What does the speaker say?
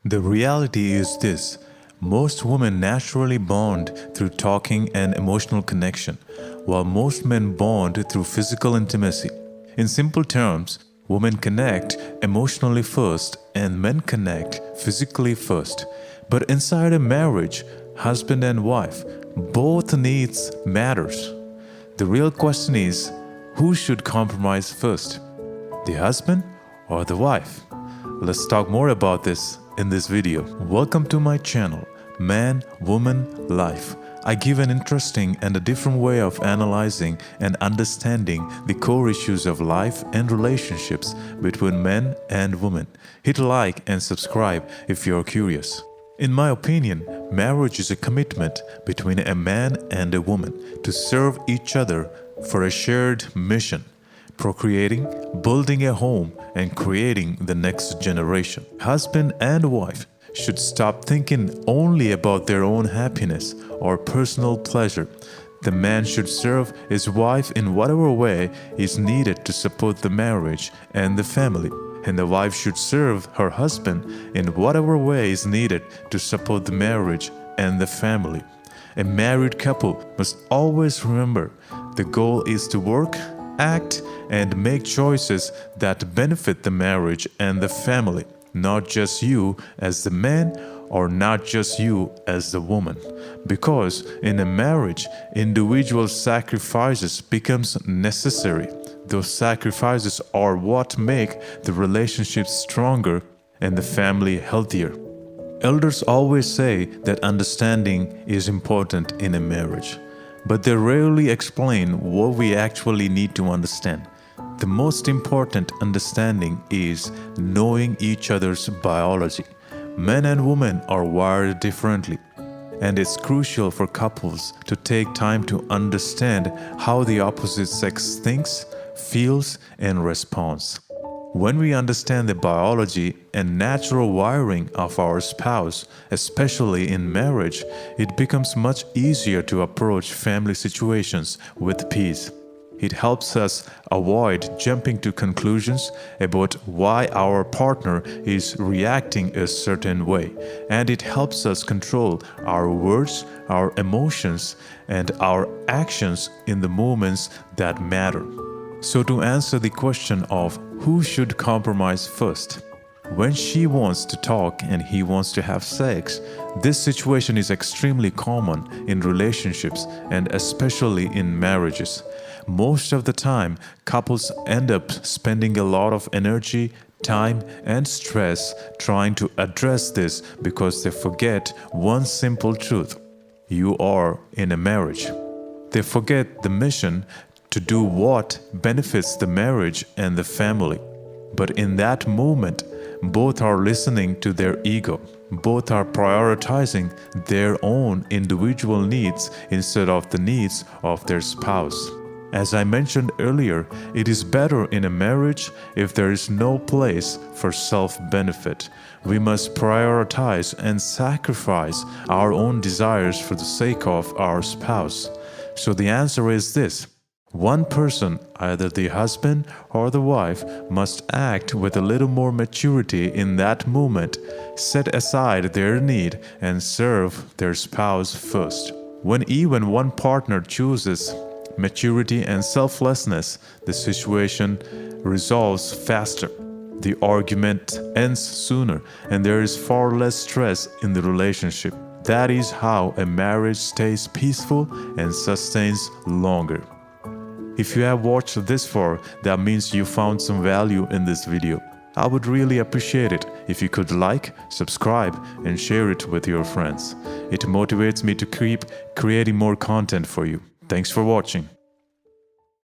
The reality is this: most women naturally bond through talking and emotional connection, while most men bond through physical intimacy. In simple terms, women connect emotionally first and men connect physically first. But inside a marriage, husband and wife, both needs matters. The real question is, who should compromise first? The husband or the wife? Let's talk more about this in this video. Welcome to my channel, Man, Woman, Life. I give an interesting and a different way of analyzing and understanding the core issues of life and relationships between men and women. Hit like and subscribe if you're curious. In my opinion, marriage is a commitment between a man and a woman to serve each other for a shared mission: procreating, building a home, and creating the next generation. Husband and wife should stop thinking only about their own happiness or personal pleasure. The man should serve his wife in whatever way is needed to support the marriage and the family, and the wife should serve her husband in whatever way is needed to support the marriage and the family. A married couple must always remember the goal is to work, act, and make choices that benefit the marriage and the family, not just you as the man or not just you as the woman. Because in a marriage, individual sacrifices becomes necessary. Those sacrifices are what make the relationship stronger and the family healthier. Elders always say that understanding is important in a marriage, but they rarely explain what we actually need to understand. The most important understanding is knowing each other's biology. Men and women are wired differently, and it's crucial for couples to take time to understand how the opposite sex thinks, feels, and responds. When we understand the biology and natural wiring of our spouse, especially in marriage, it becomes much easier to approach family situations with peace. It helps us avoid jumping to conclusions about why our partner is reacting a certain way, and it helps us control our words, our emotions, and our actions in the moments that matter. So to answer the question of who should compromise first, when she wants to talk and he wants to have sex, this situation is extremely common in relationships and especially in marriages. Most of the time, couples end up spending a lot of energy, time, and stress trying to address this because they forget one simple truth: you are in a marriage. They forget the mission to do what benefits the marriage and the family. But in that moment, both are listening to their ego. Both are prioritizing their own individual needs instead of the needs of their spouse. As I mentioned earlier, it is better in a marriage if there is no place for self-benefit. We must prioritize and sacrifice our own desires for the sake of our spouse. So the answer is this: one person, either the husband or the wife, must act with a little more maturity in that moment, set aside their need, and serve their spouse first. When even one partner chooses maturity and selflessness, the situation resolves faster. The argument ends sooner, and there is far less stress in the relationship. That is how a marriage stays peaceful and sustains longer. If you have watched this far, that means you found some value in this video. I would really appreciate it if you could like, subscribe, and share it with your friends. It motivates me to keep creating more content for you. Thanks for watching.